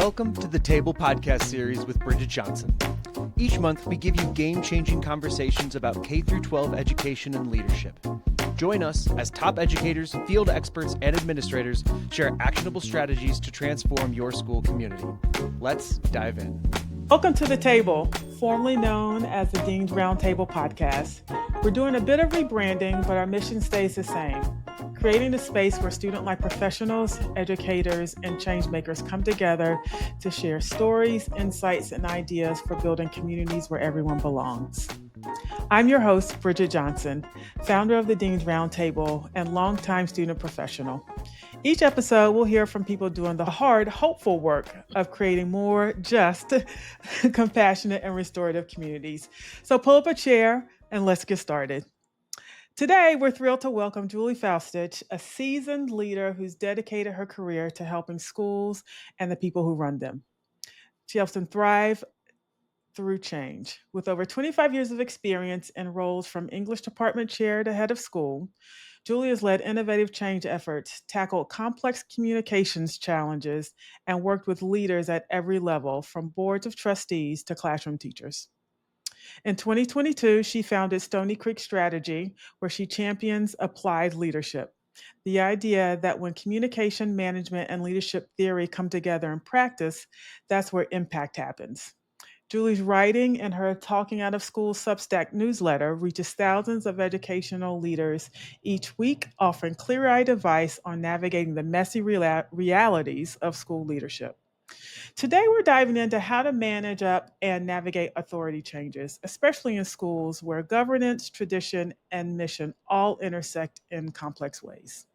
Welcome to the Table Podcast series with Bridget Johnson. Each month, we give you game-changing conversations about K-12 education and leadership. Join us as top educators, field experts, and administrators share actionable strategies to transform your school community. Let's dive in. Welcome to The Table, formerly known as the Dean's Roundtable Podcast. We're doing a bit of rebranding, but our mission stays the same. Creating a space where student-like professionals, educators, and changemakers come together to share stories, insights, and ideas for building communities where everyone belongs. I'm your host, Bridget Johnson, founder of the Dean's Roundtable and longtime student professional. Each episode, we'll hear from people doing the hard, hopeful work of creating more just, compassionate, and restorative communities. So pull up a chair and let's get started. Today, we're thrilled to welcome Julie Faustich, a seasoned leader who's dedicated her career to helping schools and the people who run them. She helps them thrive through change. With over 25 years of experience in roles from English department chair to head of school, Julie has led innovative change efforts, tackled complex communications challenges, and worked with leaders at every level, from boards of trustees to classroom teachers. In 2022, she founded Stony Creek Strategy, where she champions applied leadership. The idea that when communication, management, and leadership theory come together in practice, that's where impact happens. Julie's writing and her Talking Out of School Substack newsletter reaches thousands of educational leaders each week, offering clear-eyed advice on navigating the messy realities of school leadership. Today, we're diving into how to manage up and navigate authority changes, especially in schools where governance, tradition, and mission all intersect in complex ways.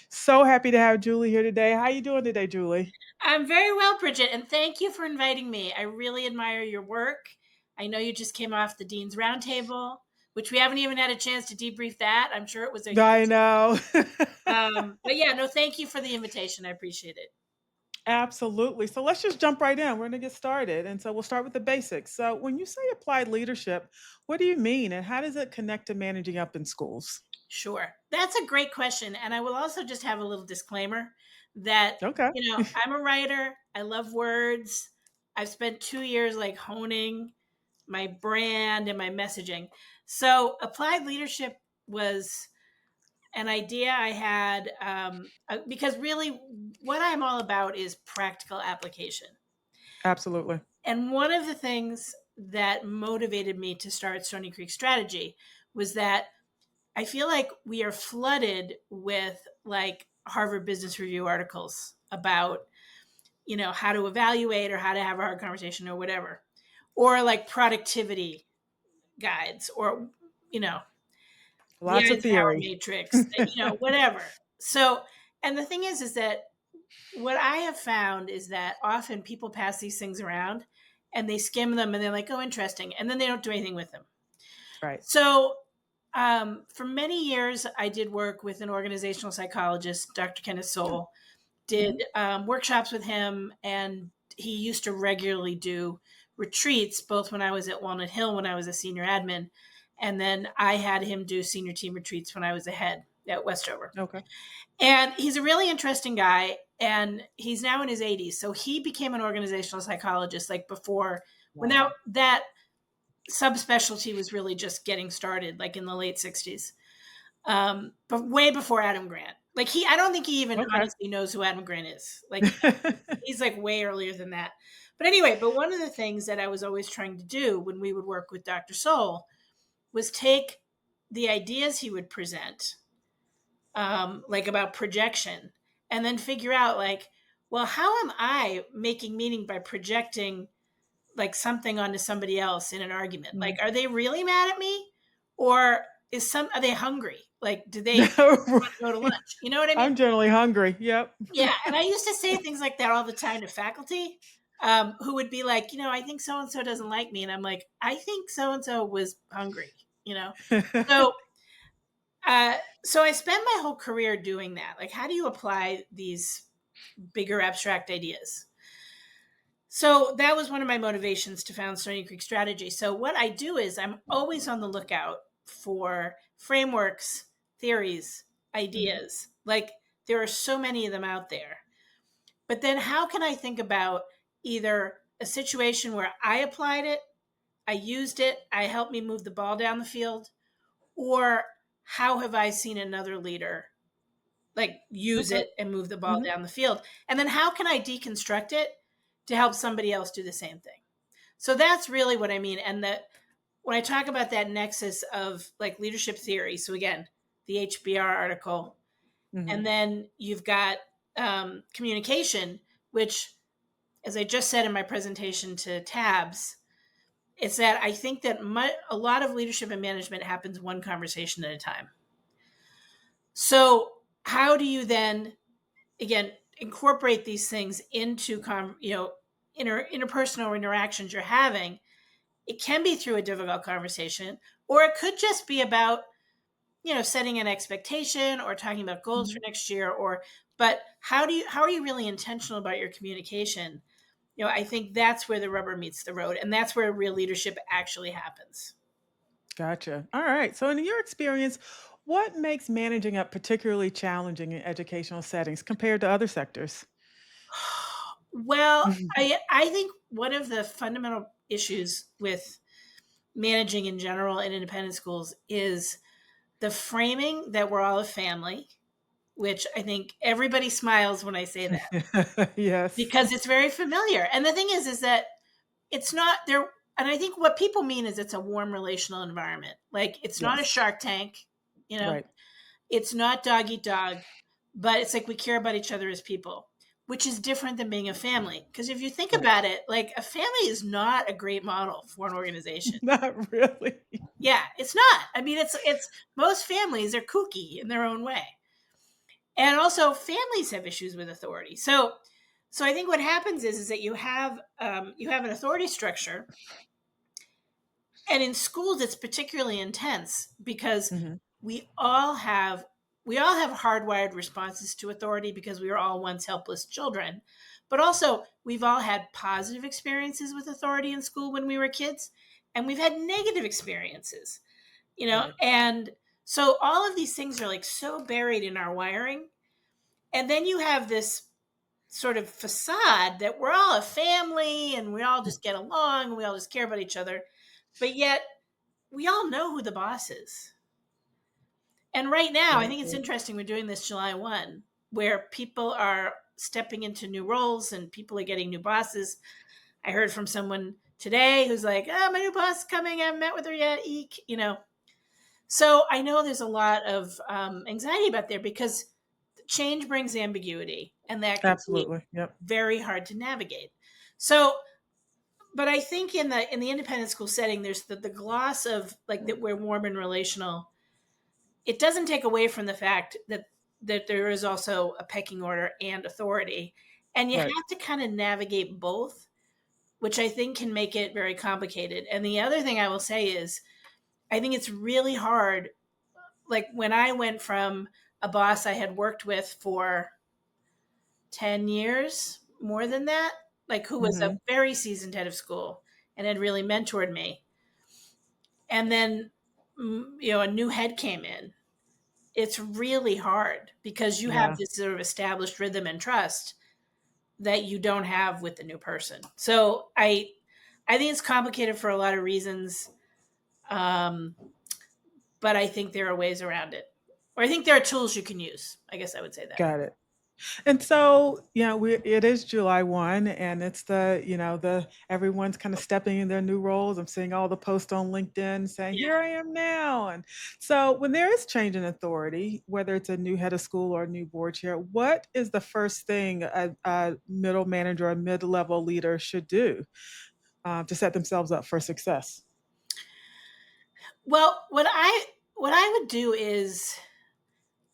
So happy to have Julie here today. How are you doing today, Julie? I'm very well, Bridget, and thank you for inviting me. I really admire your work. I know you just came off the Dean's Roundtable, which we haven't even had a chance to debrief that. I'm sure it was a I know. but yeah, no, thank you for the invitation. I appreciate it. Absolutely. So let's just jump right in. We're going to get started. And so we'll start with the basics. So when you say applied leadership, what do you mean? And how does it connect to managing up in schools? Sure. That's a great question. And I will also just have a little disclaimer that, Okay. I'm a writer. I love words. I've spent 2 years honing my brand and my messaging. So applied leadership was an idea I had because really what I'm all about is practical application. Absolutely. And one of the things that motivated me to start Stony Creek Strategy was that I feel like we are flooded with Harvard Business Review articles about, how to evaluate or how to have a hard conversation or whatever, or productivity guides or, Lots the of Eisenhower theory. matrix, whatever. So, and the thing is that what I have found is that often people pass these things around and they skim them and they're like, oh, interesting. And then they don't do anything with them. Right. So for many years, I did work with an organizational psychologist, Dr. Kenneth Soul, did workshops with him, and he used to regularly do retreats, both when I was at Walnut Hill, when I was a senior admin, and then I had him do senior team retreats when I was a head at Westover. Okay. And he's a really interesting guy, and he's now in his 80s. So he became an organizational psychologist before, when that subspecialty was really just getting started, in the late 60s, but way before Adam Grant. I don't think he even honestly knows who Adam Grant is. He's way earlier than that. But anyway, one of the things that I was always trying to do when we would work with Dr. Soul was take the ideas he would present, about projection, and then figure out well, how am I making meaning by projecting something onto somebody else in an argument? Are they really mad at me, or are they hungry? Do they want to go to lunch? You know what I mean? I'm generally hungry. Yep. Yeah. And I used to say things like that all the time to faculty, who would be like, I think so-and-so doesn't like me. And I'm like, I think so-and-so was hungry, So, so I spent my whole career doing that. How do you apply these bigger abstract ideas? So that was one of my motivations to found Stony Creek Strategy. So what I do is I'm always on the lookout for frameworks, theories, ideas. There are so many of them out there. But then how can I think about either a situation where I applied it, I used it, I helped me move the ball down the field, or how have I seen another leader like use Okay. it and move the ball down the field? And then how can I deconstruct it to help somebody else do the same thing? So that's really what I mean. And that when I talk about that nexus of like leadership theory, so again, the HBR article, and then you've got communication, which, as I just said in my presentation to Tabs, it's that I think that a lot of leadership and management happens one conversation at a time. So how do you then, again, incorporate these things into interpersonal interactions you're having? It can be through a difficult conversation, or it could just be about, setting an expectation or talking about goals for next year, but how are you really intentional about your communication? I think that's where the rubber meets the road, and that's where real leadership actually happens. Gotcha. All right. So, in your experience, what makes managing up particularly challenging in educational settings compared to other sectors? Well, Mhm. I think one of the fundamental issues with managing in general in independent schools is the framing that we're all a family, which I think everybody smiles when I say that Yes. because it's very familiar. And the thing is that it's not there. And I think what people mean is it's a warm relational environment. Like it's not a Yes. Shark Tank, Right. it's not dog eat dog, but it's like we care about each other as people, which is different than being a family. Because if you think Right. about it, like a family is not a great model for an organization. Not really. Yeah, it's not. I mean, it's most families are kooky in their own way. And also families have issues with authority. So I think what happens is that you have an authority structure, and in schools it's particularly intense because Mhm. we all have we all have hardwired responses to authority because we were all once helpless children. But also we've all had positive experiences with authority in school when we were kids, and we've had negative experiences, Right. and so all of these things are like so buried in our wiring. And then you have this sort of facade that we're all a family and we all just get along and we all just care about each other. But yet we all know who the boss is. And right now, I Very think it's good. interesting we're doing this July 1, where people are stepping into new roles and people are getting new bosses. I heard from someone today who's like, oh, my new boss is coming. I haven't met with her yet. Eek, So I know there's a lot of anxiety about there because change brings ambiguity, and that can be Absolutely. Yep. very hard to navigate. So, but I think in the independent school setting, there's the gloss of like that we're warm and relational. It doesn't take away from the fact that there is also a pecking order and authority, and you Right. have to kind of navigate both, which I think can make it very complicated. And the other thing I will say is I think it's really hard. Like when I went from a boss I had worked with for 10 years, more than that, like who was a Mhm. very seasoned head of school and had really mentored me. And then, a new head came in. It's really hard because you have Yeah. this sort of established rhythm and trust that you don't have with the new person. So I think it's complicated for a lot of reasons. Um, but I think there are ways around it. Or I think there are tools you can use. I guess I would say that. Got it. And so, it is July 1 and it's the everyone's kind of stepping in their new roles. I'm seeing all the posts on LinkedIn saying, Yeah. "Here I am now." And so when there is change in authority, whether it's a new head of school or a new board chair, what is the first thing a middle manager or mid-level leader should do to set themselves up for success? Well, what I would do is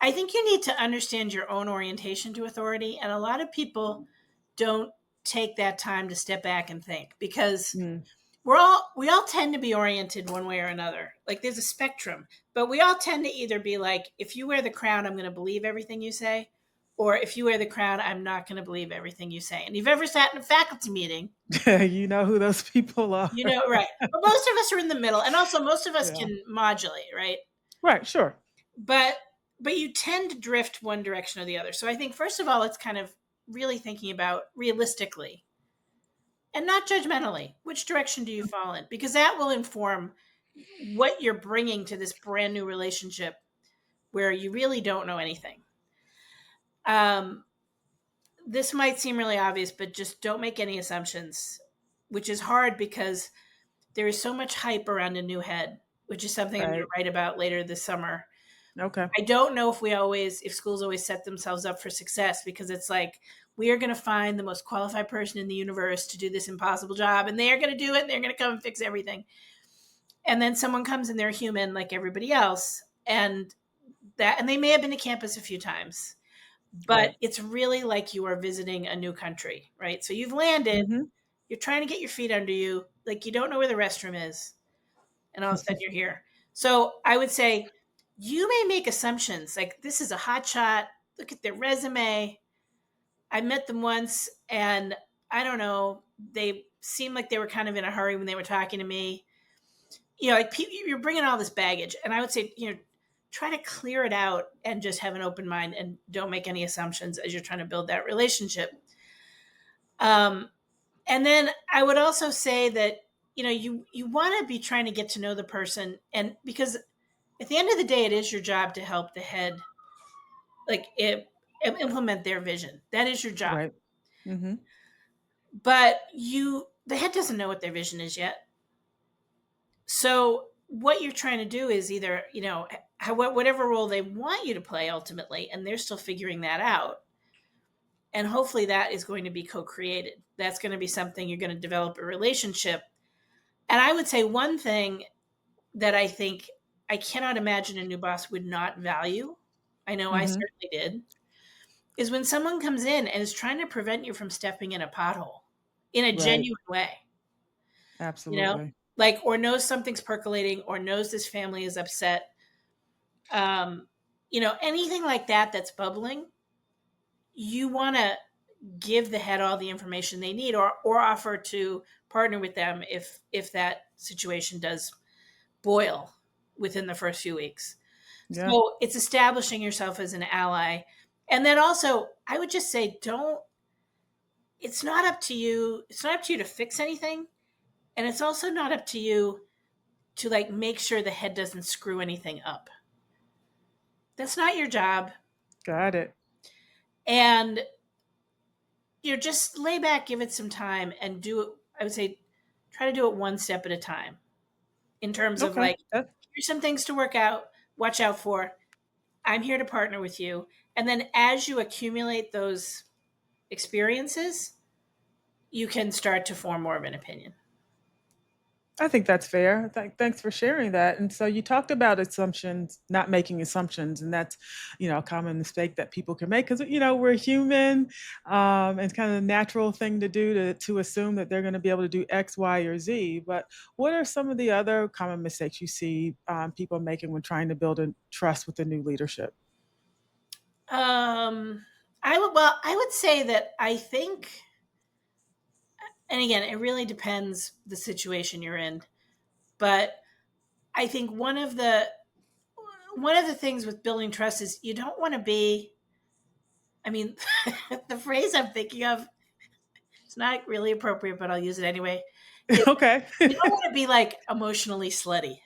I think you need to understand your own orientation to authority, and a lot of people don't take that time to step back and think because Mm, we all tend to be oriented one way or another. Like there's a spectrum, but we all tend to either be like, if you wear the crown, I'm going to believe everything you say, or if you wear the crown, I'm not going to believe everything you say. And you've ever sat in a faculty meeting, you know who those people are. right? But most of us are in the middle, and also most of us Yeah. can modulate, right? Right, sure. But you tend to drift one direction or the other. So I think first of all, it's kind of really thinking about realistically, and not judgmentally. Which direction do you fall in? Because that will inform what you're bringing to this brand new relationship where you really don't know anything. This might seem really obvious, but just don't make any assumptions, which is hard because there is so much hype around a new head, which is something I'm going to write about later this summer. Okay. I don't know if schools always set themselves up for success, because it's like, we are going to find the most qualified person in the universe to do this impossible job, and they are going to do it, and they're going to come and fix everything. And then someone comes and they're human like everybody else, and they may have been to campus a few times, but it's really like you are visiting a new country, right? So you've landed, you're trying to get your feet under you, like you don't know where the restroom is, and all of a sudden you're here. So I would say you may make assumptions like, this is a hot shot, look at their resume. I met them once, and I don't know, they seemed like they were kind of in a hurry when they were talking to me. Like you're bringing all this baggage, and I would say, try to clear it out and just have an open mind and don't make any assumptions as you're trying to build that relationship. And then I would also say that, you want to be trying to get to know the person, and because at the end of the day, it is your job to help the head, implement their vision. That is your job. Right. Mm-hmm. But the head doesn't know what their vision is yet. So what you're trying to do is either, whatever role they want you to play ultimately, and they're still figuring that out. And hopefully that is going to be co-created. That's going to be something you're going to develop a relationship. And I would say one thing that I think I cannot imagine a new boss would not value, I know I certainly did, is when someone comes in and is trying to prevent you from stepping in a pothole in a genuine way. Absolutely. Or knows something's percolating, or knows this family is upset. Anything like that that's bubbling, you want to give the head all the information they need, or offer to partner with them if that situation does boil within the first few weeks. Yeah. So it's establishing yourself as an ally. And then also, I would just say, it's not up to you. It's not up to you to fix anything. And it's also not up to you to make sure the head doesn't screw anything up. That's not your job. Got it. And just lay back, give it some time, and do it. I would say, try to do it one step at a time, in terms of here's some things to watch out for. I'm here to partner with you. And then as you accumulate those experiences, you can start to form more of an opinion. I think that's fair. Thanks for sharing that. And so you talked about assumptions, not making assumptions, and that's, a common mistake that people can make, because, we're human, and it's kind of a natural thing to do to assume that they're going to be able to do X, Y, or Z. But what are some of the other common mistakes you see people making when trying to build a trust with the new leadership? I would say that I think, and again, it really depends the situation you're in, but I think one of the things with building trust is you don't want to be, the phrase I'm thinking of, it's not really appropriate, but I'll use it anyway. Okay. You don't want to be emotionally slutty.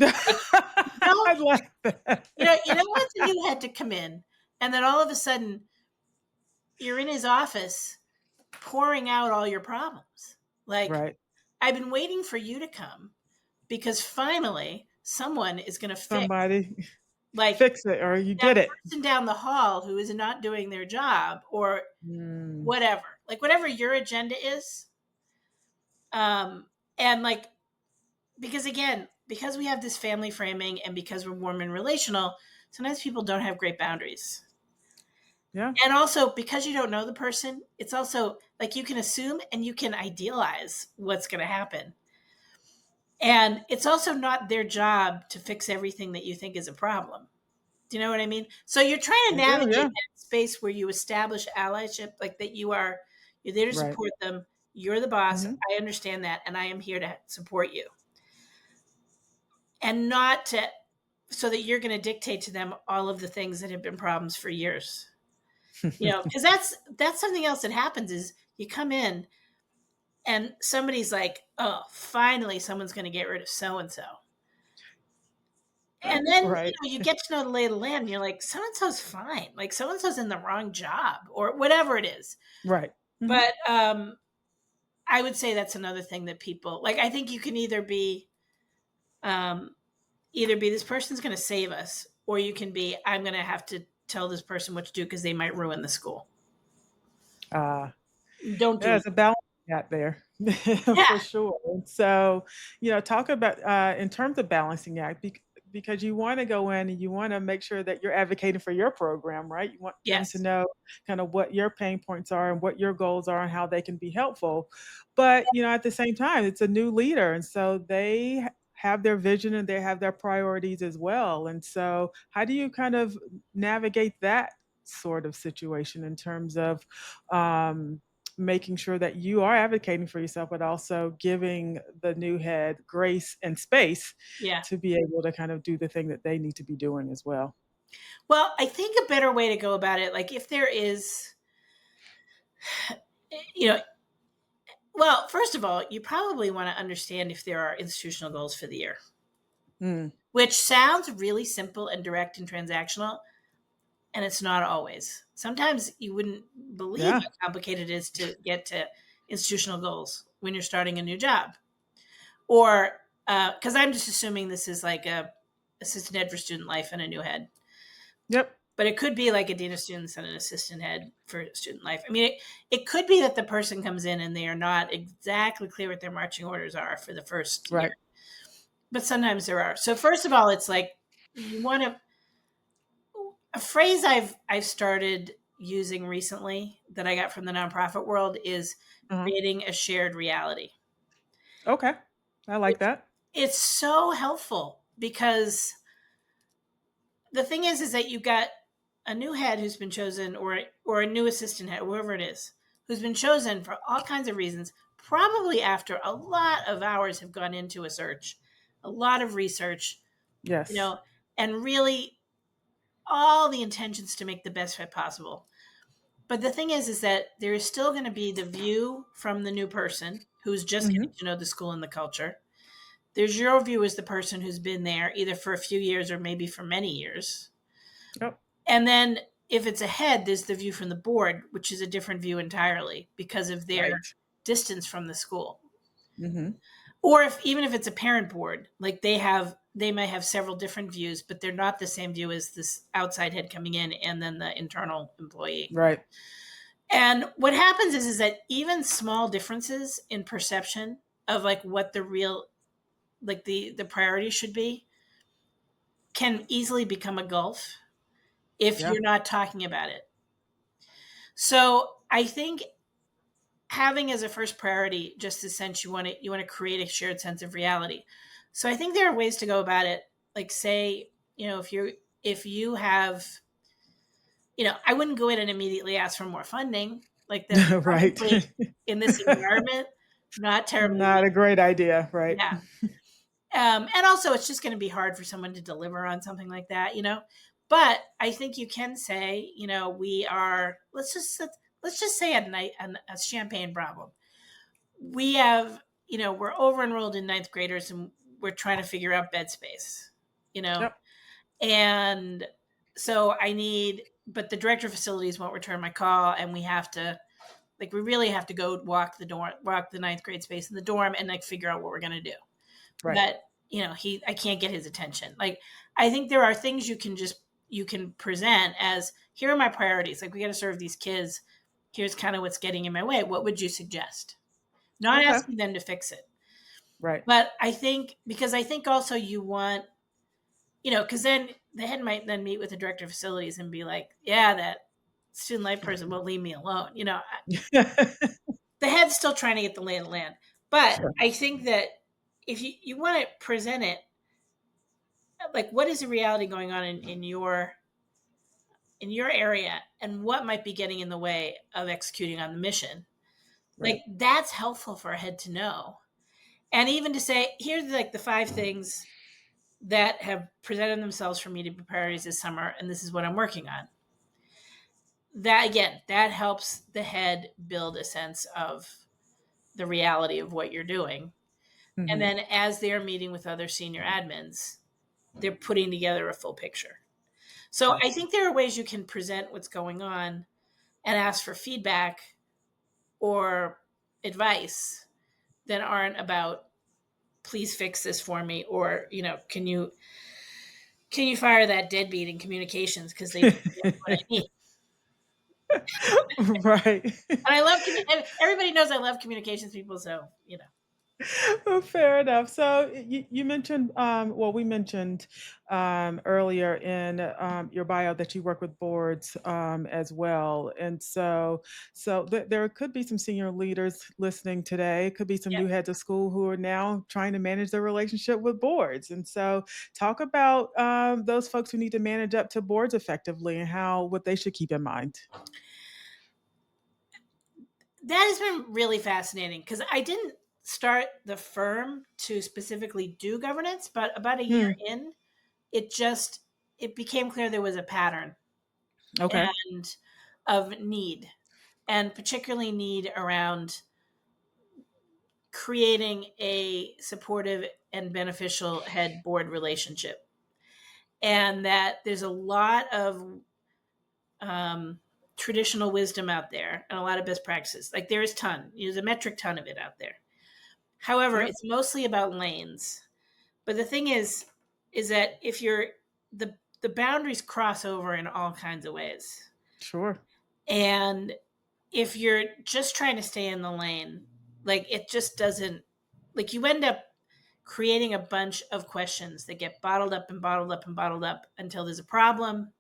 I like that. You don't want the new head to come in, and then all of a sudden you're in his office pouring out all your problems. Right. I've been waiting for you to come because finally someone is going to fix it, or you get it. Person down the hall who is not doing their job, or whatever, whatever your agenda is. Because we have this family framing, and because we're warm and relational, sometimes people don't have great boundaries. Yeah. And also, because you don't know the person, it's also you can assume and you can idealize what's going to happen. And it's also not their job to fix everything that you think is a problem. Do you know what I mean? So you're trying to navigate that space where you establish allyship, that you're there to support them. You're the boss. I understand that. And I am here to support you. And not so that you're going to dictate to them all of the things that have been problems for years. Because that's something else that happens is you come in and somebody's like, oh, finally someone's going to get rid of so-and-so. And then Right. you get to know the lay of the land and you're like, so-and-so's fine. Like so-and-so's in the wrong job or whatever it is. Right. Mm-hmm. But I would say that's another thing that people like. I think you can either be this person's going to save us, or you can be, I'm going to have to tell this person what to do because they might ruin the school. Don't do There's it. a balance out there for sure. And so, talk about in terms of balancing act, because you want to go in and you want to make sure that you're advocating for your program, right? You want them Yes. to know kind of what your pain points are and what your goals are and how they can be helpful. But, at the same time, it's a new leader. And so they have their vision and they have their priorities as well. And so how do you kind of navigate that sort of situation in terms of making sure that you are advocating for yourself, but also giving the new head grace and space Yeah. to be able to kind of do the thing that they need to be doing as well? Well, I think a better way to go about it, like if there is, well, first of all, you probably want to understand if there are institutional goals for the year, which sounds really simple and direct and transactional. And it's not always. Sometimes you wouldn't believe how complicated it is to get to institutional goals when you're starting a new job. Or, because I'm just assuming this is like a assistant head for student life and a new head. Yep. But it could be like a dean of students and an assistant head for student life. I mean, it could be that the person comes in and they are not exactly clear what their marching orders are for the first year. But sometimes there are. So first of all, it's like you want to, a phrase I've started using recently that I got from the nonprofit world is creating a shared reality. Okay. I like that. It's so helpful because the thing is that you've got a new head who's been chosen or a new assistant head, whoever it is, who's been chosen for all kinds of reasons, probably after a lot of hours have gone into a search, a lot of research, Yes. And really all the intentions to make the best fit possible. But the thing is that there is still going to be the view from the new person who's just getting to know the school and the culture. There's your view as the person who's been there either for a few years or maybe for many years. Yep. And then if it's a head, there's the view from the board, which is a different view entirely because of their distance from the school. Or even if it's a parent board, like they might have several different views, but they're not the same view as this outside head coming in and then the internal employee. Right. And what happens is that even small differences in perception of like what the real, like the priority should be can easily become a gulf if you're not talking about it. So I think having as a first priority just the sense you want to create a shared sense of reality. So I think there are ways to go about it. Like say, if you have, I wouldn't go in and immediately ask for more funding. Like that's right. In this environment, not terribly. Not a great idea, right? Yeah. And also it's just going to be hard for someone to deliver on something like that, but I think you can say, we are, let's just say a Champaign problem. We have, we're over enrolled in ninth graders and we're trying to figure out bed space, and so but the director of facilities won't return my call and we really have to go walk the ninth grade space in the dorm and like figure out what we're going to do. Right. But, I can't get his attention. Like, I think there are things you can present as, here are my priorities. Like, we got to serve these kids. Here's kind of what's getting in my way. What would you suggest? Not asking them to fix it. Right. But I think also you want, because then the head might then meet with the director of facilities and be like, yeah, that student life person won't leave me alone. The head's still trying to get the lay of the land. But I think that if you want to present it, like what is the reality going on in your area and what might be getting in the way of executing on the mission, like that's helpful for a head to know. And even to say, here's like the 5 things that have presented themselves for me to be priorities this summer, and this is what I'm working on. That again, that helps the head build a sense of the reality of what you're doing. Mm-hmm. And then as they're meeting with other senior admins, they're putting together a full picture. So I think there are ways you can present what's going on and ask for feedback or advice that aren't about, please fix this for me, or, can you fire that deadbeat in communications because they don't get what I need. Right. And I love everybody knows I love communications people, so Well, fair enough. So you mentioned, we mentioned earlier in your bio that you work with boards as well, and so there could be some senior leaders listening today. Could be some yeah. new heads of school who are now trying to manage their relationship with boards, and so talk about those folks who need to manage up to boards effectively and what they should keep in mind. That has been really fascinating because I didn't start the firm to specifically do governance, but about a year in, it became clear there was a pattern Okay. and of need, and particularly need around creating a supportive and beneficial head board relationship. And that there's a lot of traditional wisdom out there and a lot of best practices. Like there's a metric ton of it out there. However, Yep. it's mostly about lanes. But the thing is that if you're the boundaries cross over in all kinds of ways. Sure. And if you're just trying to stay in the lane, like it just doesn't, like you end up creating a bunch of questions that get bottled up and bottled up and bottled up until there's a problem.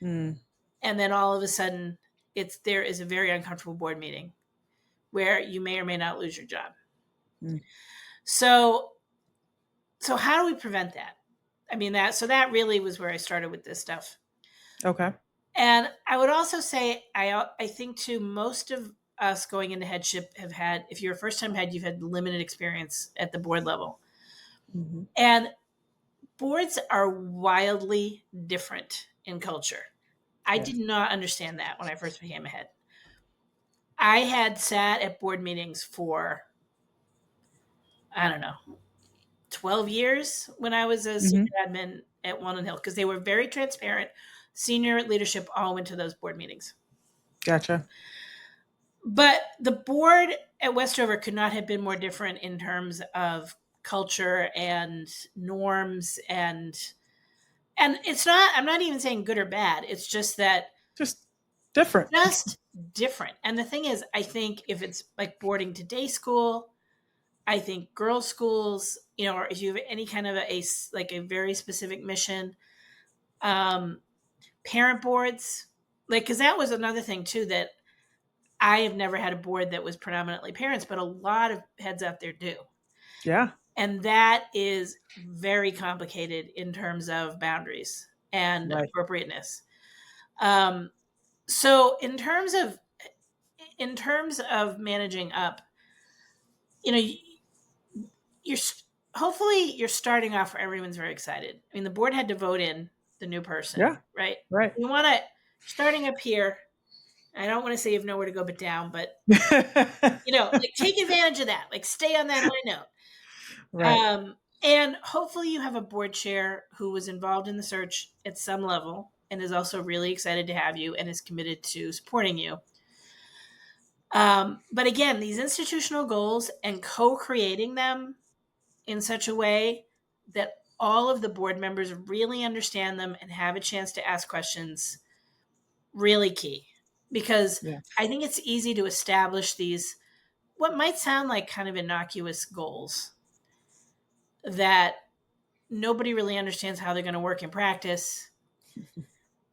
Mm. And then all of a sudden there is a very uncomfortable board meeting where you may or may not lose your job. Mm. So how do we prevent that? I mean, that really was where I started with this stuff. Okay. And I would also say, I think too, most of us going into headship have had, if you're a first time head, you've had limited experience at the board level. Mm-hmm. And boards are wildly different in culture. I did not understand that when I first became a head. I had sat at board meetings for, I don't know, 12 years when I was a senior admin at Walnut Hill, because they were very transparent. Senior leadership all went to those board meetings. Gotcha. But the board at Westover could not have been more different in terms of culture and norms, and it's not, I'm not even saying good or bad. It's just that just different. And the thing is, I think if it's like boarding to day school, I think girls' schools, or if you have any kind of a very specific mission, parent boards, because that was another thing too, that I have never had a board that was predominantly parents, but a lot of heads out there do. Yeah. And that is very complicated in terms of boundaries and appropriateness. So in terms of managing up, hopefully you're starting off where everyone's very excited. I mean, the board had to vote in the new person, right? Right. You want to, starting up here, I don't want to say you have nowhere to go but down, but take advantage of that. Like stay on that high note. Right. And hopefully you have a board chair who was involved in the search at some level and is also really excited to have you and is committed to supporting you. But again, these institutional goals and co-creating them in such a way that all of the board members really understand them and have a chance to ask questions, really key. Because I think it's easy to establish these, what might sound like kind of innocuous goals that nobody really understands how they're going to work in practice.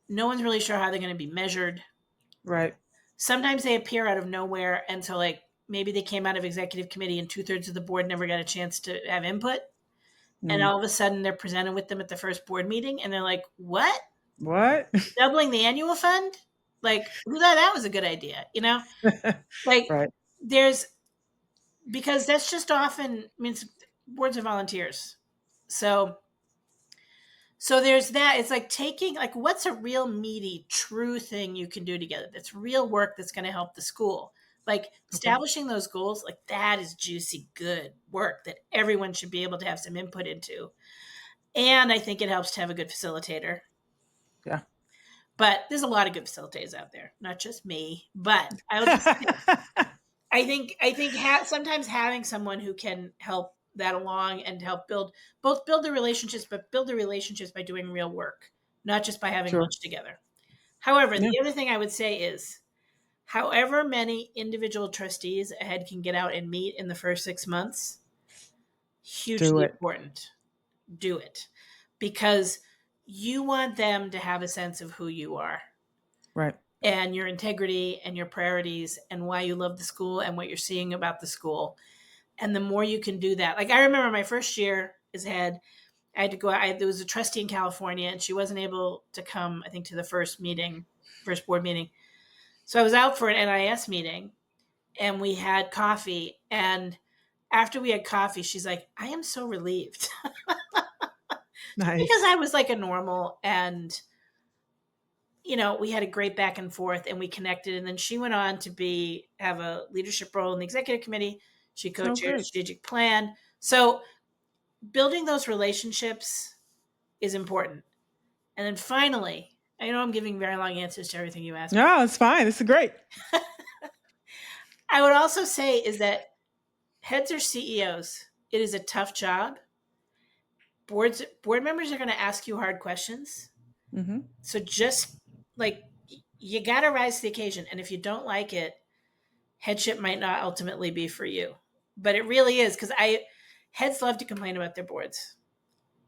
No one's really sure how they're going to be measured. Right. Sometimes they appear out of nowhere. And so maybe they came out of executive committee and 2/3 of the board never got a chance to have input. And all of a sudden they're presented with them at the first board meeting and they're like, what? Doubling the annual fund? Like, who thought that was a good idea? Right. Because that's just often means boards of volunteers. So there's that. It's like taking, what's a real meaty, true thing you can do together? That's real work that's going to help the school. Like Okay. establishing those goals, like that is juicy, good work that everyone should be able to have some input into. And I think it helps to have a good facilitator. Yeah. But there's a lot of good facilitators out there, not just me. But I'll just say, I think sometimes having someone who can help that along and help build the relationships, but build the relationships by doing real work, not just by having Sure. lunch together. However, Yeah. the other thing I would say is, however many individual trustees a head can get out and meet in the first 6 months, Do hugely it. important. Do it, because you want them to have a sense of who you are Right. and your integrity and your priorities and why you love the school and what you're seeing about the school. And the more you can do that, like I remember my first year as head, I had to go. There was a trustee in California, and she wasn't able to come, I think, to the first board meeting. So I was out for an NIS meeting, and we had coffee. And after we had coffee, she's like, "I am so relieved," because I Nice. was like a normal, and we had a great back and forth, and we connected. And then she went on to have a leadership role in the executive committee. She Oh, co-chaired a great. strategic plan. So building those relationships is important. And then finally, I know I'm giving very long answers to everything you asked me. No, it's fine. It's great. I would also say is that heads are CEOs. It is a tough job. Board members are going to ask you hard questions. Mm-hmm. So just like you got to rise to the occasion. And if you don't like it, headship might not ultimately be for you. But it really is, because heads love to complain about their boards.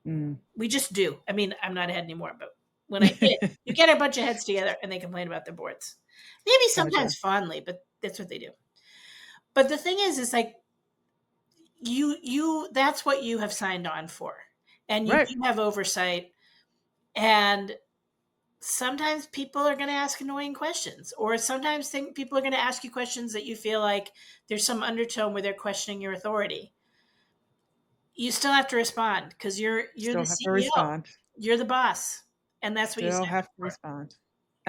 Mm. We just do. I mean, I'm not a head anymore, but when I did, you get a bunch of heads together and they complain about their boards. Maybe Gotcha. sometimes fondly, but that's what they do. But the thing is like that's what you have signed on for. And you Right. do have oversight. And sometimes people are going to ask annoying questions, or sometimes people are going to ask you questions that you feel like there's some undertone where they're questioning your authority. You still have to respond, because you're Still the have to CEO. respond. You're the boss. And that's what you Still signed have up to for. respond.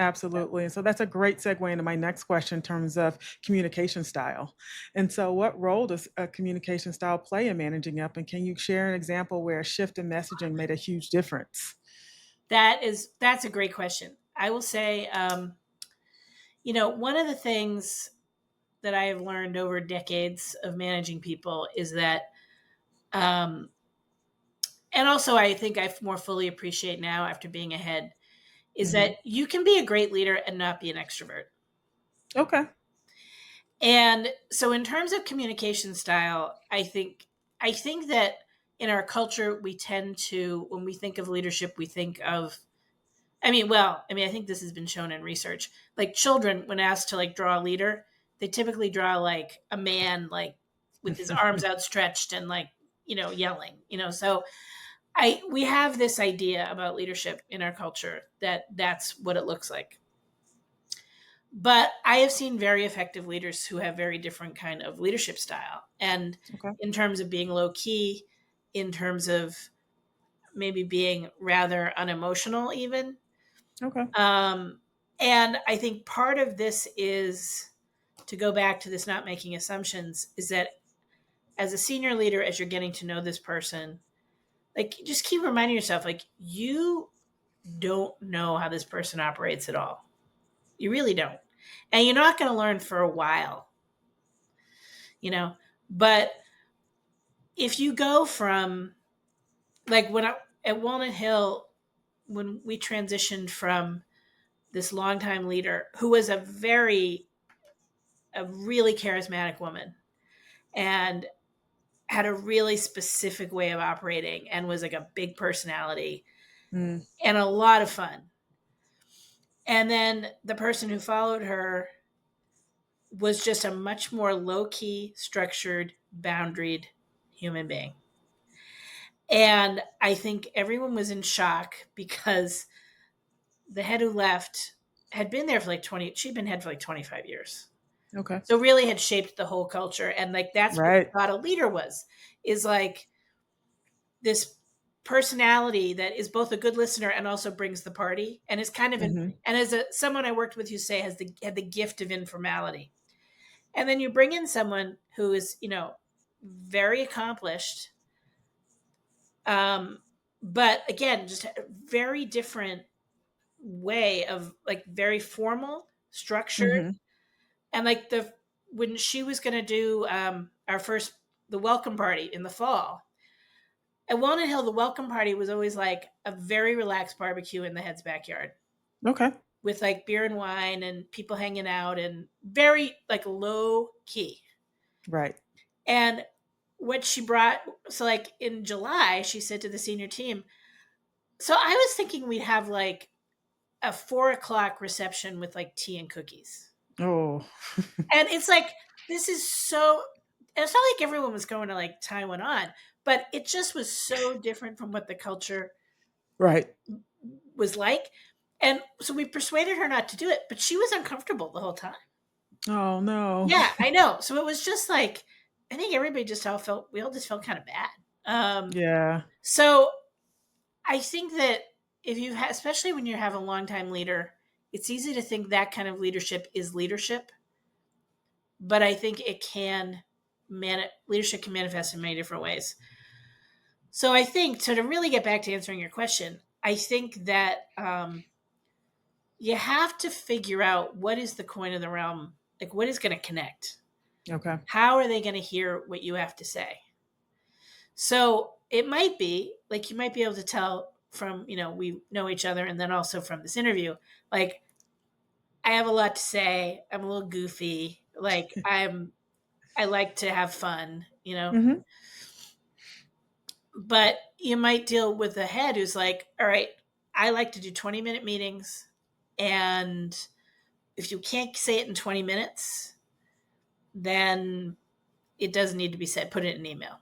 Absolutely. And so that's a great segue into my next question in terms of communication style. And so, what role does a communication style play in managing up? And can you share an example where a shift in messaging made a huge difference? That's a great question. I will say, one of the things that I have learned over decades of managing people is that, and also I think I more fully appreciate now after being a head, is Mm-hmm. that you can be a great leader and not be an extrovert. Okay. And so in terms of communication style, I think that in our culture, we tend to, when we think of leadership, we think of, I think this has been shown in research. Like children, when asked to like draw a leader, they typically draw like a man, like with his arms outstretched and like, yelling, so we have this idea about leadership in our culture that that's what it looks like. But I have seen very effective leaders who have very different kind of leadership style. And Okay. in terms of being low key, in terms of maybe being rather unemotional, even. Okay. And I think part of this is, to go back to this not making assumptions, is that as a senior leader, as you're getting to know this person, like just keep reminding yourself, like you don't know how this person operates at all. You really don't. And you're not going to learn for a while, but if you go from like at Walnut Hill, when we transitioned from this longtime leader who was a really charismatic woman and had a really specific way of operating and was like a big personality Mm. and a lot of fun. And then the person who followed her was just a much more low-key, structured, boundaried human being. And I think everyone was in shock because the head who left had been there for like 20, she'd been head for like 25 years. Okay. So really had shaped the whole culture. And like, that's what Right. I thought a leader was, is like this personality that is both a good listener and also brings the party. And is kind of, Mm-hmm. and as someone I worked with who had the gift of informality. And then you bring in someone who is, very accomplished, but again, just a very different way of, like, very formal, structured. Mm-hmm. And like when she was going to do the welcome party in the fall at Walnut Hill, the welcome party was always like a very relaxed barbecue in the head's backyard Okay. with like beer and wine and people hanging out and very like low key. Right. And what she brought, so like in July, she said to the senior team, so I was thinking we'd have like a 4:00 reception with like tea and cookies. Oh. And it's like, this is so, it's not like everyone was going to like Taiwan on, but it just was so different from what the culture Right. was like. And so we persuaded her not to do it, but she was uncomfortable the whole time. Oh no. Yeah, I know. So it was just like, I think everybody we all just felt kind of bad. Yeah. So I think that if you especially when you have a longtime leader, it's easy to think that kind of leadership is leadership. But I think leadership can manifest in many different ways. So I think, so to really get back to answering your question, I think that you have to figure out what is the coin of the realm, like what is going to connect. Okay. How are they going to hear what you have to say? So it might be like, you might be able to tell from, we know each other, and then also from this interview, like, I have a lot to say. I'm a little goofy. Like I like to have fun, Mm-hmm. but you might deal with a head who's like, all right, I like to do 20-minute meetings. And if you can't say it in 20 minutes, then it doesn't need to be said. Put it in an email.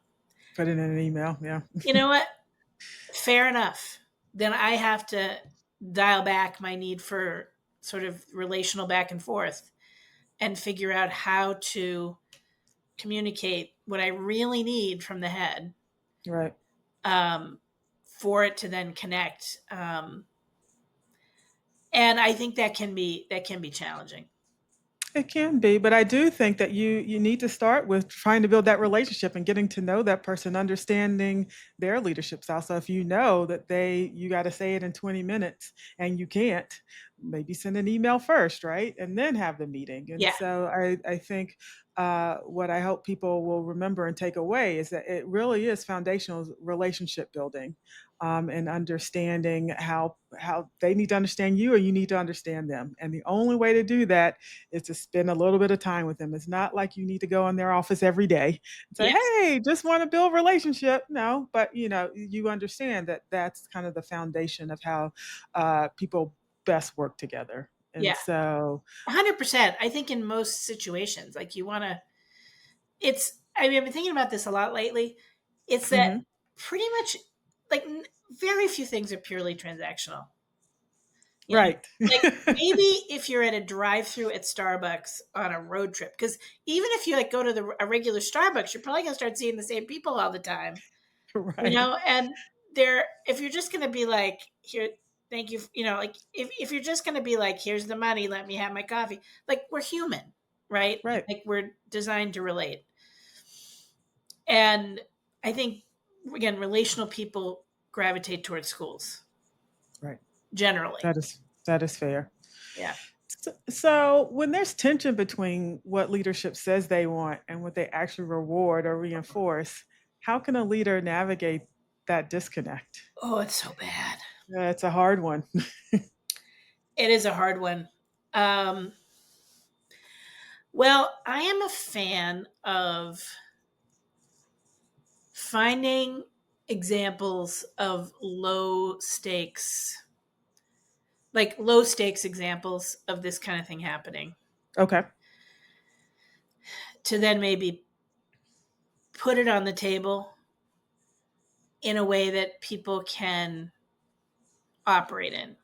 Put it in an email. Yeah. You know what? Fair enough. Then I have to dial back my need for sort of relational back and forth and figure out how to communicate what I really need from the head, Right. for it to then connect. And I think that can be challenging. It can be, but I do think that you need to start with trying to build that relationship and getting to know that person, understanding their leadership style. So if you know that you got to say it in 20 minutes and you can't, maybe send an email first, right? And then have the meeting. And Yeah. so I think what I hope people will remember and take away is that it really is foundational relationship building, and understanding how they need to understand you, or you need to understand them. And the only way to do that is to spend a little bit of time with them. It's not like you need to go in their office every day and say, Yes. hey, just want to build relationship. No, but you understand that that's kind of the foundation of how people best work together. And Yeah. so 100%. I think in most situations, like I've been thinking about this a lot lately. It's that pretty much like very few things are purely transactional. You know? Right. Like maybe if you're at a drive-through at Starbucks on a road trip, because even if you like go to a regular Starbucks, you're probably gonna start seeing the same people all the time. Right. And if you're just gonna be like, here, thank you, like if you're just gonna be like, here's the money, let me have my coffee, like we're human, right? Right. Like we're designed to relate. And I think, again, relational people gravitate towards schools. Right. Generally. That is fair. Yeah. So when there's tension between what leadership says they want and what they actually reward or reinforce, how can a leader navigate that disconnect? Oh, it's so bad. It's a hard one. It is a hard one. Well, I am a fan of finding examples of low stakes examples of this kind of thing happening. Okay. To then maybe put it on the table in a way that people can operate in.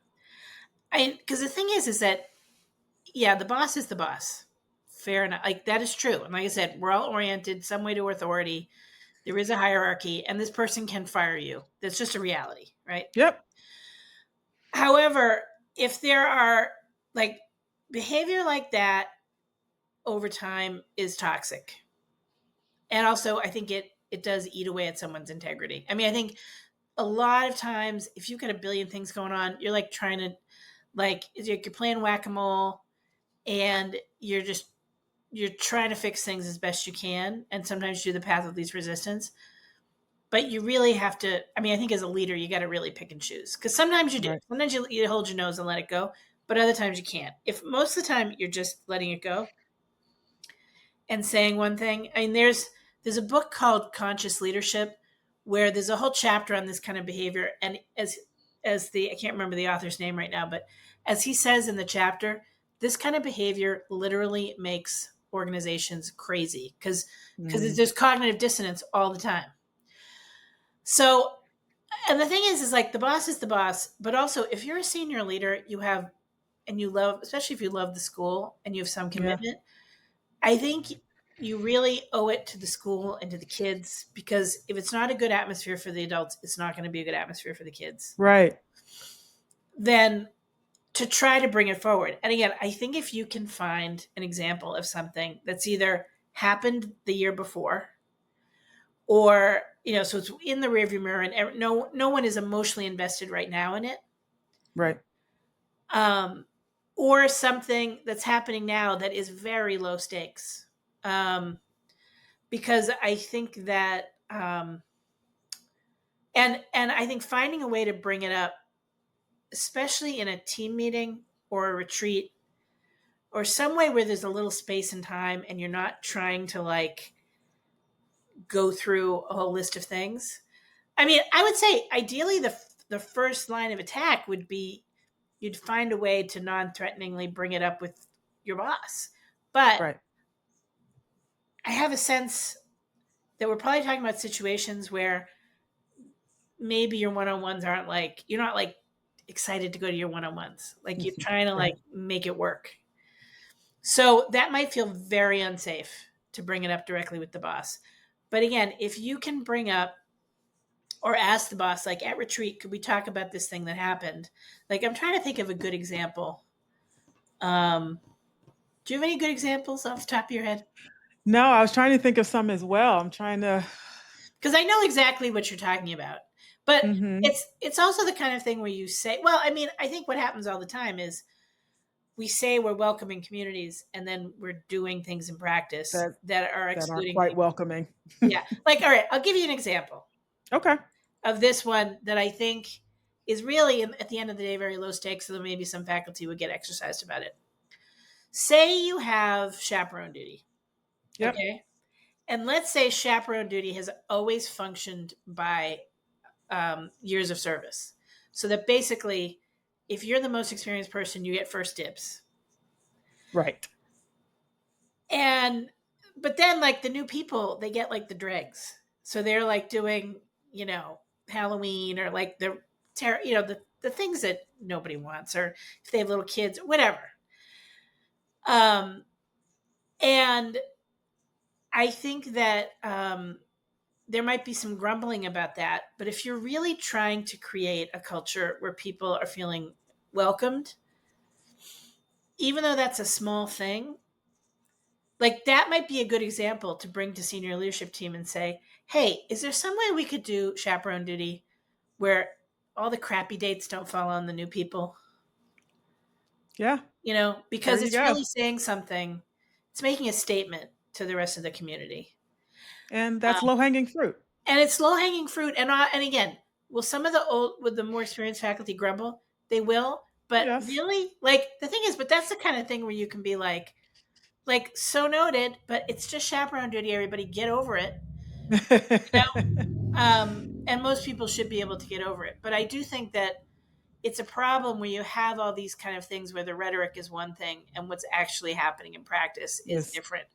Because the thing is that, yeah, the boss is the boss. Fair enough. Like that is true. And like I said, we're all oriented some way to authority. There is a hierarchy, and this person can fire you. That's just a reality, right? Yep. However, if there are like behavior like that over time is toxic. And also, I think it does eat away at someone's integrity. I mean, I think a lot of times if you've got a billion things going on, you're like trying to, like, you're playing whack-a-mole and you're trying to fix things as best you can. And sometimes you do the path of least resistance. But you really have to, I mean, I think as a leader, you got to really pick and choose. Because sometimes you do. Right. Sometimes you hold your nose and let it go. But other times you can't. If most of the time you're just letting it go and saying one thing. I mean, there's a book called Conscious Leadership where there's a whole chapter on this kind of behavior. And as I can't remember the author's name right now, but as he says in the chapter, this kind of behavior literally makes organizations crazy because there's cognitive dissonance all the time. So, and the thing is like the boss is the boss, but also if you're a senior leader, you have, and you love, especially if you love the school and you have some commitment, I think you really owe it to the school and to the kids, because if it's not a good atmosphere for the adults, it's not going to be a good atmosphere for the kids. Right. Then to try to bring it forward. And again, I think if you can find an example of something that's either happened the year before or, so it's in the rearview mirror and no one is emotionally invested right now in it. Right. Or something that's happening now that is very low stakes. Because I think that, and I think finding a way to bring it up, especially in a team meeting or a retreat or some way where there's a little space and time and you're not trying to like go through a whole list of things. I mean, I would say ideally the first line of attack would be you'd find a way to non-threateningly bring it up with your boss. But right. I have a sense that we're probably talking about situations where maybe your one-on-ones aren't like, you're not like excited to go to your one-on-ones. Like you're trying to like make it work. So that might feel very unsafe to bring it up directly with the boss. But again, if you can bring up or ask the boss, like at retreat, could we talk about this thing that happened? Like, I'm trying to think of a good example. Do you have any good examples off the top of your head? No, I was trying to think of some as well. I'm trying to. Because I know exactly what you're talking about. But it's also the kind of thing where you say, well, I mean, I think what happens all the time is we say we're welcoming communities and then we're doing things in practice that are excluding. That aren't quite welcoming. Yeah. Like, all right, I'll give you an example. Okay. Of this one that I think is really, at the end of the day, very low stakes, so that maybe some faculty would get exercised about it. Say you have chaperone duty. Yep. Okay. And let's say chaperone duty has always functioned by years of service. So that basically, if you're the most experienced person, you get first dibs. Right. But then like the new people, they get like the dregs. So they're like doing, Halloween or like the things that nobody wants, or if they have little kids, whatever. And I think that there might be some grumbling about that. But if you're really trying to create a culture where people are feeling welcomed, even though that's a small thing, like that might be a good example to bring to senior leadership team and say, hey, is there some way we could do chaperone duty where all the crappy dates don't fall on the new people? Yeah. Because it's really saying something. It's making a statement to the rest of the community. And that's low-hanging fruit. And it's low-hanging fruit. And again, will some of the more experienced faculty grumble? They will. But really, like the thing is, but that's the kind of thing where you can be like, so noted, but it's just chaperone duty. Everybody get over it. And most people should be able to get over it. But I do think that it's a problem where you have all these kind of things where the rhetoric is one thing and what's actually happening in practice is different.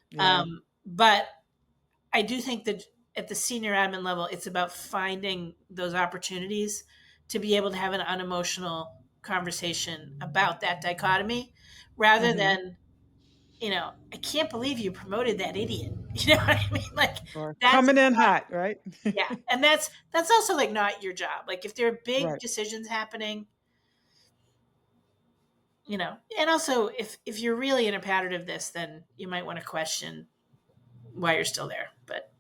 Yeah. But I do think that at the senior admin level, it's about finding those opportunities to be able to have an unemotional conversation about that dichotomy rather than, I can't believe you promoted that idiot. You know what I mean? Like that's coming in hot, right? Yeah. And that's also like not your job. Like if there are big decisions happening, and also if you're really in a pattern of this, then you might want to question why you're still there. But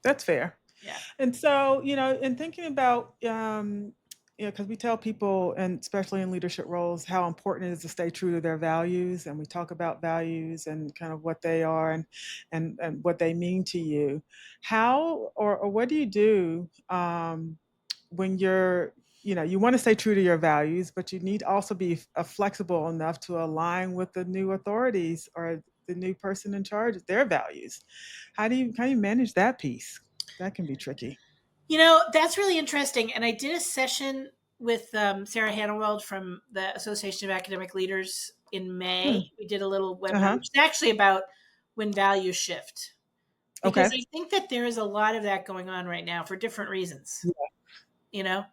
That's fair. yeah. And so, in thinking about, because we tell people, and especially in leadership roles, how important it is to stay true to their values, and we talk about values and kind of what they are and what they mean to you. How or what do you do when you want to stay true to your values, but you need also be flexible enough to align with the new authorities or the new person in charge of their values? How do you manage that piece? That can be tricky. That's really interesting. And I did a session with Sarah Hannawald from the Association of Academic Leaders in May. Hmm. We did a little webinar, Uh-huh. which is actually about when values shift. Because Okay. I think that there is a lot of that going on right now for different reasons. Yeah. You know,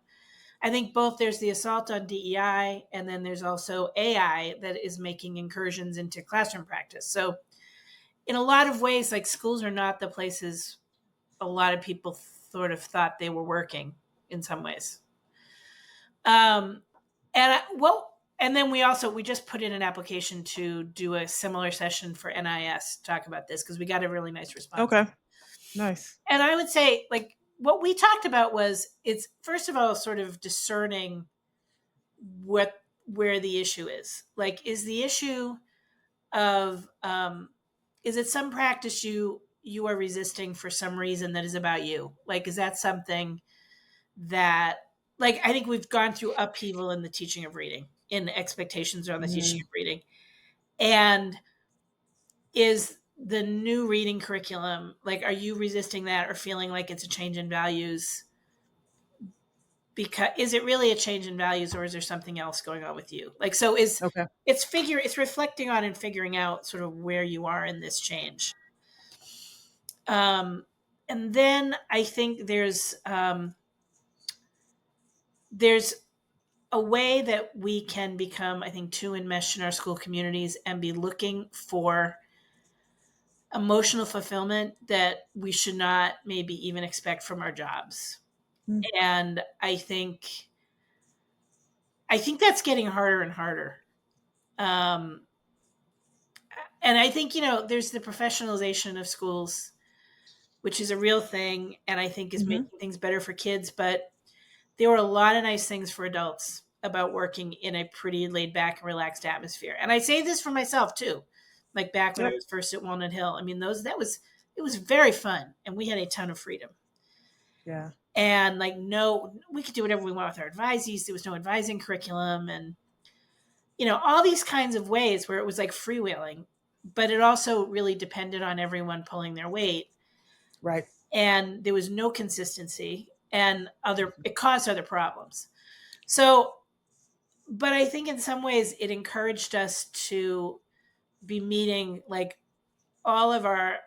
I think both there's the assault on DEI, and then there's also AI that is making incursions into classroom practice. So, in a lot of ways, like schools are not the places a lot of people sort of thought they were working in some ways. Um, and then we just put in an application to do a similar session for NIS to talk about this because we got a really nice response. Okay. Nice. And I would say, like, what we talked about was it's first of all sort of discerning where the issue is. Like, is the issue of is it some practice you are resisting for some reason that is about you? Like, is that something that, like, I think we've gone through upheaval in the teaching of reading, in the expectations around the teaching Mm, of reading, and is the new reading curriculum, like, are you resisting that or feeling like it's a change in values? Because is it really a change in values, or is there something else going on with you? Like, so okay. it's reflecting on and figuring out sort of where you are in this change. Um, and then I think there's a way that we can become, I think, too enmeshed in our school communities and be looking for emotional fulfillment that we should not maybe even expect from our jobs. Mm, And I think that's getting harder and harder. Um, and I think, there's the professionalization of schools, which is a real thing, and I think is mhm. making things better for kids. But there were a lot of nice things for adults about working in a pretty laid back and relaxed atmosphere. And I say this for myself too. Like back when I Yep. was first at Walnut Hill, I mean, it was very fun, and we had a ton of freedom. Yeah. And like, no, we could do whatever we want with our advisees. There was no advising curriculum, and all these kinds of ways where it was like freewheeling, but it also really depended on everyone pulling their weight, Right. and there was no consistency, and it caused other problems. So, but I think in some ways it encouraged us to be meeting like all of our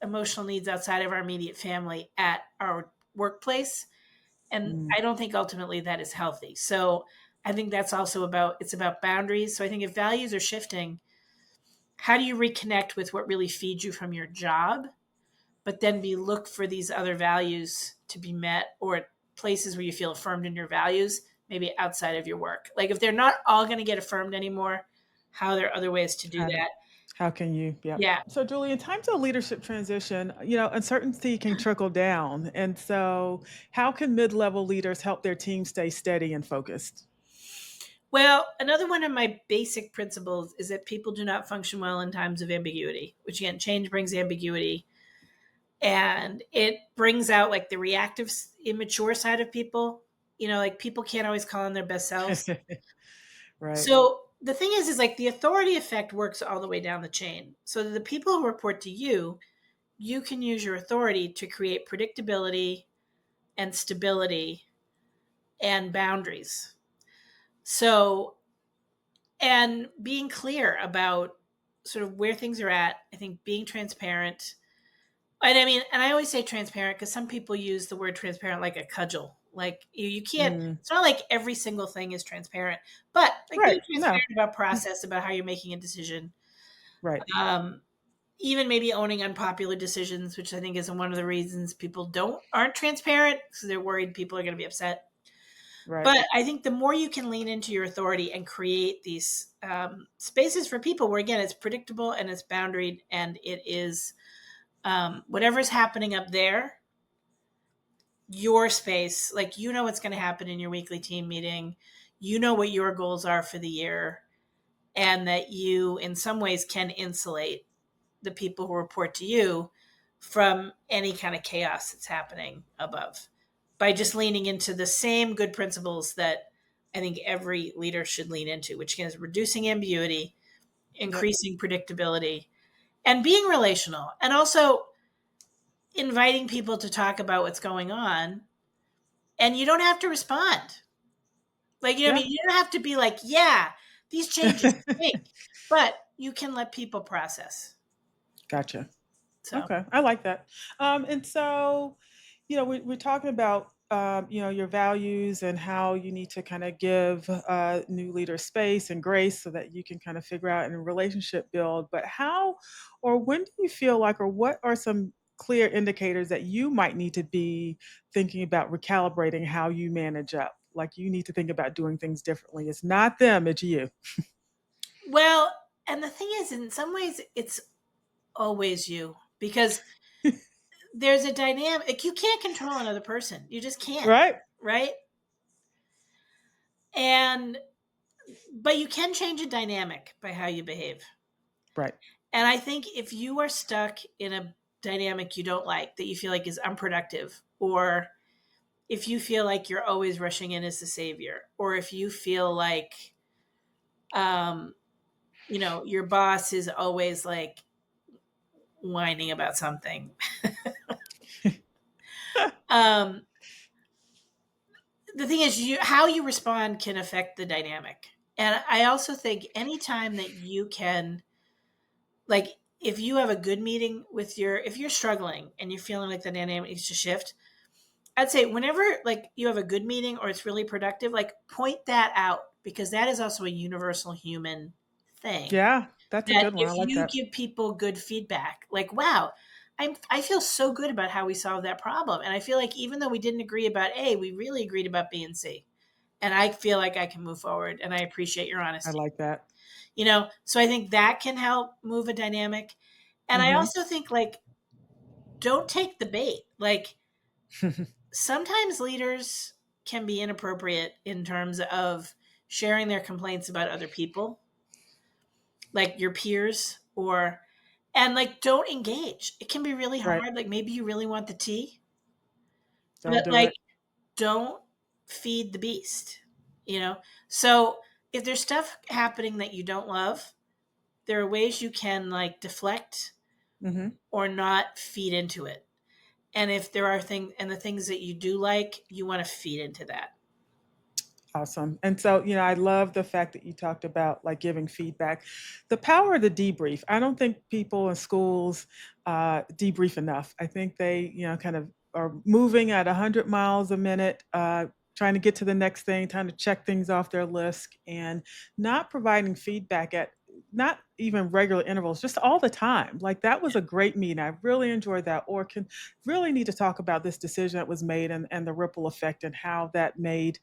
emotional needs outside of our immediate family at our workplace. And Mm, I don't think ultimately that is healthy. So I think that's also it's about boundaries. So I think if values are shifting, how do you reconnect with what really feeds you from your job, but then look for these other values to be met, or places where you feel affirmed in your values, maybe outside of your work. Like if they're not all going to get affirmed anymore, how are there other ways to do how, that? how can you? Yeah. Yeah. So, Julie, in times of leadership transition, uncertainty can trickle down. And so, how can mid level leaders help their team stay steady and focused? Well, another one of my basic principles is that people do not function well in times of ambiguity, which again, change brings ambiguity, and it brings out like the reactive, immature side of people. Like people can't always call on their best selves. Right. So the thing is like the authority effect works all the way down the chain. So the people who report to you, you can use your authority to create predictability and stability and boundaries. So, and being clear about sort of where things are at, I think being transparent. And I mean, and I always say transparent because some people use the word transparent like a cudgel. Like you can't, Mm, it's not like every single thing is transparent, but like being right. No. transparent about process, about how you're making a decision. Right. Um, Even maybe owning unpopular decisions, which I think is one of the reasons people aren't transparent because they're worried people are going to be upset. Right. But I think the more you can lean into your authority and create these spaces for people where, again, it's predictable and it's boundaried and it is whatever's happening up there, your space, like, you know what's going to happen in your weekly team meeting, you know what your goals are for the year, and that you in some ways can insulate the people who report to you from any kind of chaos that's happening above by just leaning into the same good principles that I think every leader should lean into, which is reducing ambiguity, Yep. increasing predictability, and being relational, and also inviting people to talk about what's going on. And you don't have to respond. Like, you know what I Yeah. mean? You don't have to be like, yeah, these changes stink, but you can let people process. Gotcha. So, Okay, I like that. And so, we're talking about, your values and how you need to kind of give new leaders space and grace so that you can kind of figure out and relationship build. But how or when do you feel like, or what are some clear indicators that you might need to be thinking about recalibrating how you manage up? Like you need to think about doing things differently. It's not them, it's you. well, and the thing is, in some ways, it's always you, because there's a dynamic. Like, you can't control another person. You just can't, Right? right? And but you can change a dynamic by how you behave. Right. And I think if you are stuck in a dynamic you don't like, that you feel like is unproductive, or if you feel like you're always rushing in as the savior, or if you feel like um your boss is always like whining about something, um the thing is, how you respond can affect the dynamic. And I also think anytime that you can, like, if you have a good meeting with if you're struggling and you're feeling like the dynamic needs to shift, I'd say whenever, like, you have a good meeting or it's really productive, like, point that out, because that is also a universal human thing. Yeah, that's a That good one. if I like you that. give people good feedback, like, wow, I feel so good about how we solved that problem, and I feel like even though we didn't agree about A, we really agreed about B and C, and I feel like I can move forward, and I appreciate your I honesty. like that. So I think that can help move a dynamic. And I Hmm. also think, like, don't take the bait. Like, sometimes leaders can be inappropriate in terms of sharing their complaints about other people, like your peers, and, like, don't engage. It can be really Right. hard. Like, maybe you really want the tea, Don't but, do like, it. don't feed the beast, you know? So if there's stuff happening that you don't love, there are ways you can, like, deflect Hmm. or not feed into it. And if there are the things that you do like, you want to feed into that. Awesome. And so, I love the fact that you talked about like giving feedback. The power of the debrief. I don't think people in schools debrief enough. I think they, kind of are moving at 100 miles a minute, trying to get to the next thing, trying to check things off their list, and not providing feedback at not even regular intervals, just all the time. Like that was a great meeting. I really enjoyed that. Or can really need to talk about this decision that was made and the ripple effect and how that made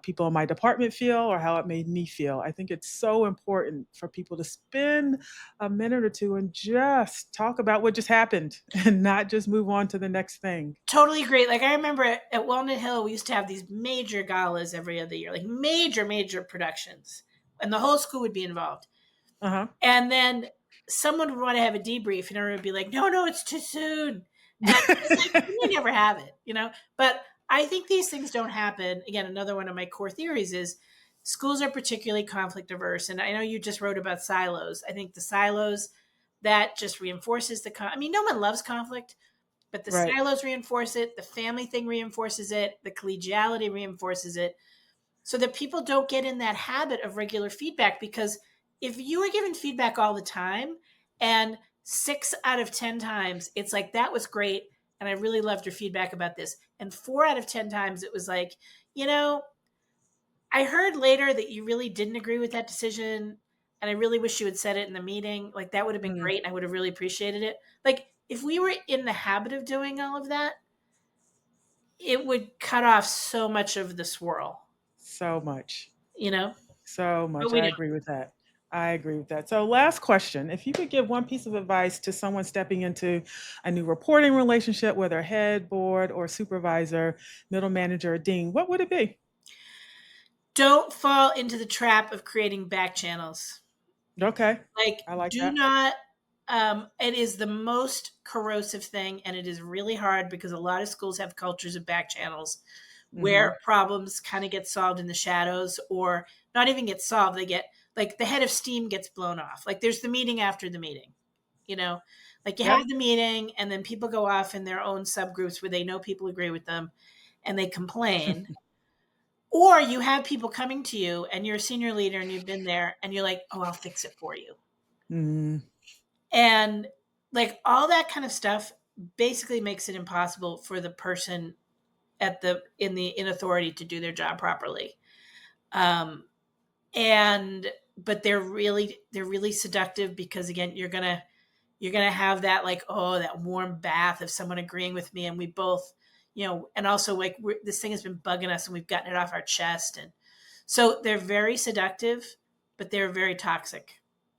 people in my department feel or how it made me feel. I think it's so important for people to spend a minute or two and just talk about what just happened and not just move on to the next thing. Totally great. Like, I remember at Walnut Hill, we used to have these major galas every other year, like major, major productions, and the whole school would be involved. Uh-huh. And then someone would want to have a debrief, and everyone would be like, no, it's too soon. And it's like, we may never have it, But I think these things don't happen. Again, another one of my core theories is schools are particularly conflict averse. And I know you just wrote about silos. I think the silos, that just reinforces no one loves conflict, but the Right. silos reinforce it. The family thing reinforces it. The collegiality reinforces it, so that people don't get in that habit of regular feedback. Because if you are given feedback all the time, and 6 out of 10 times it's like, that was great and I really loved your feedback about this, and 4 out of 10 times it was like, you know I heard later that you really didn't agree with that decision, and I really wish you had said it in the meeting, like, that would have been Mm, great and I would have really appreciated it. Like, if we were in the habit of doing all of that, it would cut off so much of the swirl. So much. you know, So but much. we I don't. agree with that. I agree with that. So, last question. If you could give one piece of advice to someone stepping into a new reporting relationship, whether head, board, or supervisor, middle manager, or dean, what would it be? Don't fall into the trap of creating back channels. Okay. Like, I like do that. not. It is the most corrosive thing, and it is really hard because a lot of schools have cultures of back channels Hmm. where problems kind of get solved in the shadows, or not even get solved. They get, like, the head of steam gets blown off. Like, there's the meeting after the meeting, you know, like you Yep. have the meeting, and then people go off in their own subgroups where they know people agree with them, and they complain. Or you have people coming to you and you're a senior leader and you've been there and you're like, oh, I'll fix it for you. Mm, And like all that kind of stuff basically makes it impossible for the person at the in authority to do their job properly. Um, and but they're really seductive because again, you're gonna have that, like, oh, that warm bath of someone agreeing with me, and we both, and also like this thing has been bugging us and we've gotten it off our chest. And so they're very seductive, but they're very toxic.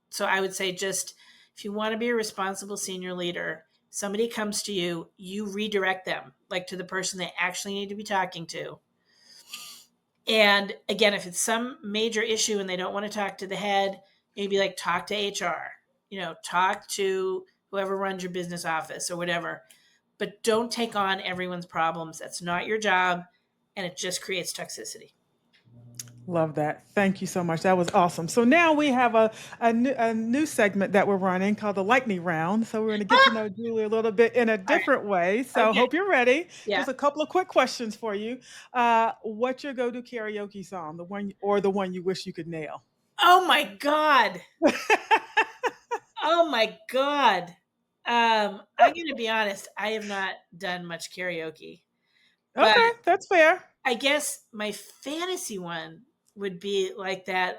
So I would say, just if you want to be a responsible senior leader, somebody comes to you, you redirect them like to the person they actually need to be talking to. And again, if it's some major issue and they don't want to talk to the head, maybe like talk to HR, talk to whoever runs your business office or whatever. But don't take on everyone's problems. That's not your job. And it just creates toxicity. love that. Thank you so much. That was awesome. So now we have a new segment that we're running called the lightning round. So we're going to get to Ah! know Julie a little bit in a All right. different way. So Okay. hope you're ready. Yeah. Just a couple of quick questions for you. What's your go-to karaoke song? The one you wish you could nail? Oh my God. Oh my God. I'm going to be honest. I have not done much karaoke, but Okay, that's fair. I guess my fantasy one would be like that.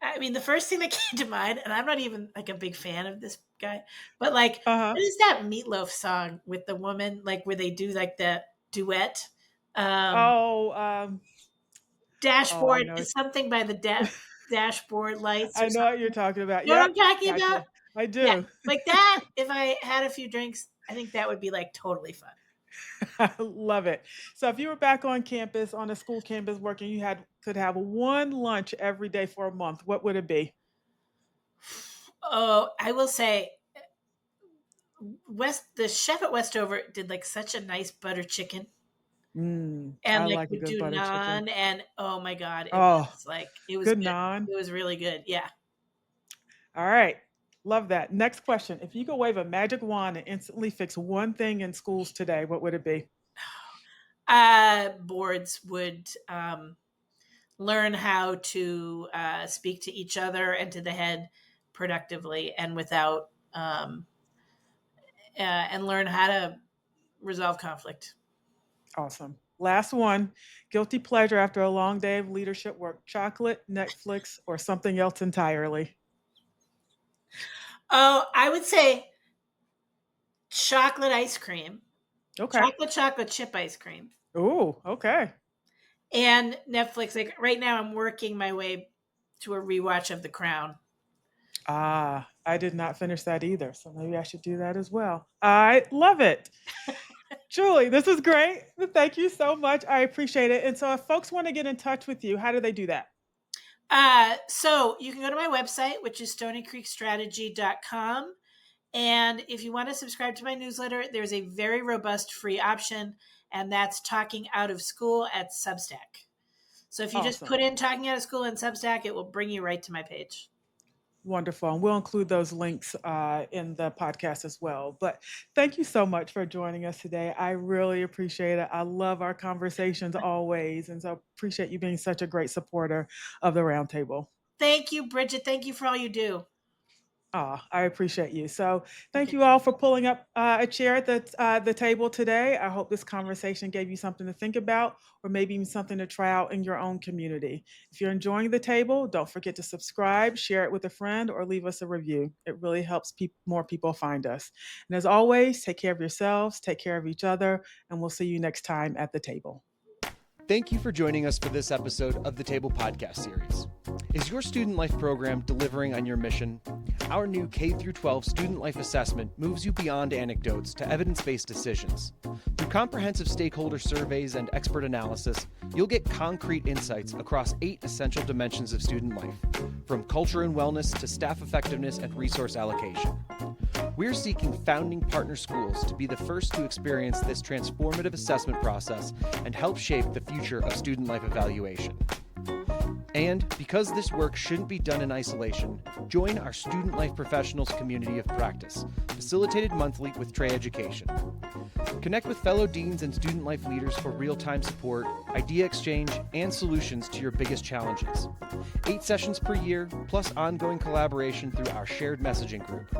I mean, the first thing that came to mind, and I'm not even like a big fan of this guy, but like, Uh-huh. what is that Meatloaf song with the woman, like where they do like the duet? Um, Oh, I Dashboard know. is something by the dashboard lights or I know what you're something. talking about. You know what I'm Yep, talking about? gotcha. I Yeah, do. like that. If I had a few drinks, I think that would be like totally fun. I love it. So if you were back on campus, on a school campus working, you had could have one lunch every day for a month, what would it be? Oh, I will say, the chef at Westover did like such a nice butter chicken, I and like like a would good do butter chicken. naan, and oh my God, it Oh, was like it was good good. naan. It was really good. Yeah. All right. Love that. Next question. If you could wave a magic wand and instantly fix one thing in schools today, what would it be? Boards would learn how to speak to each other and to the head productively and without, and learn how to resolve conflict. Awesome. Last one. Guilty pleasure after a long day of leadership work, chocolate, Netflix, or something else entirely. Oh, I would say chocolate ice cream, Okay. chocolate chip ice cream, Ooh, okay. and Netflix. Like right now, I'm working my way to a rewatch of The Crown. Ah, I did not finish that either, so maybe I should do that as well. I love it. Julie, this is great. Thank you so much. I appreciate it. And so if folks want to get in touch with you, how do they do that? So you can go to my website, which is stonycreekstrategy.com. And if you want to subscribe to my newsletter, there's a very robust free option, and that's Talking Out of School at Substack. So if you just Awesome. put in Talking Out of School in Substack, it will bring you right to my page. Wonderful. And we'll include those links in the podcast as well. But thank you so much for joining us today. I really appreciate it. I love our conversations always. And so appreciate you being such a great supporter of the Roundtable. Thank you, Bridget. Thank you for all you do. I appreciate you. So, thank Okay. you all for pulling up a chair at the table today. I hope this conversation gave you something to think about, or maybe even something to try out in your own community. If you're enjoying the table, don't forget to subscribe, share it with a friend, or leave us a review. It really helps more people find us. And as always, take care of yourselves, take care of each other, and we'll see you next time at the table. Thank you for joining us for this episode of the Table Podcast Series. Is your student life program delivering on your mission? Our new K-12 student life assessment moves you beyond anecdotes to evidence-based decisions. Through comprehensive stakeholder surveys and expert analysis, you'll get concrete insights across 8 essential dimensions of student life, from culture and wellness to staff effectiveness and resource allocation. We're seeking founding partner schools to be the first to experience this transformative assessment process and help shape the future of student life evaluation. And because this work shouldn't be done in isolation, join our Student Life Professionals community of practice, facilitated monthly with Trey Education. Connect with fellow deans and student life leaders for real-time support, idea exchange, and solutions to your biggest challenges. 8 sessions per year, plus ongoing collaboration through our shared messaging group.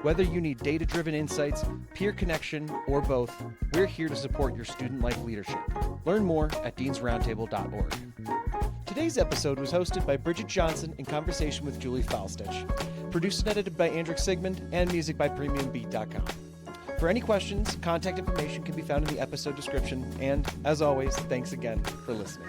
Whether you need data-driven insights, peer connection, or both, we're here to support your student life leadership. Learn more at deansroundtable.org. Today's episode was hosted by Bridget Johnson in conversation with Julie Falstich. Produced and edited by Andrick Sigmund, and music by PremiumBeat.com. For any questions, contact information can be found in the episode description. And, as always, thanks again for listening.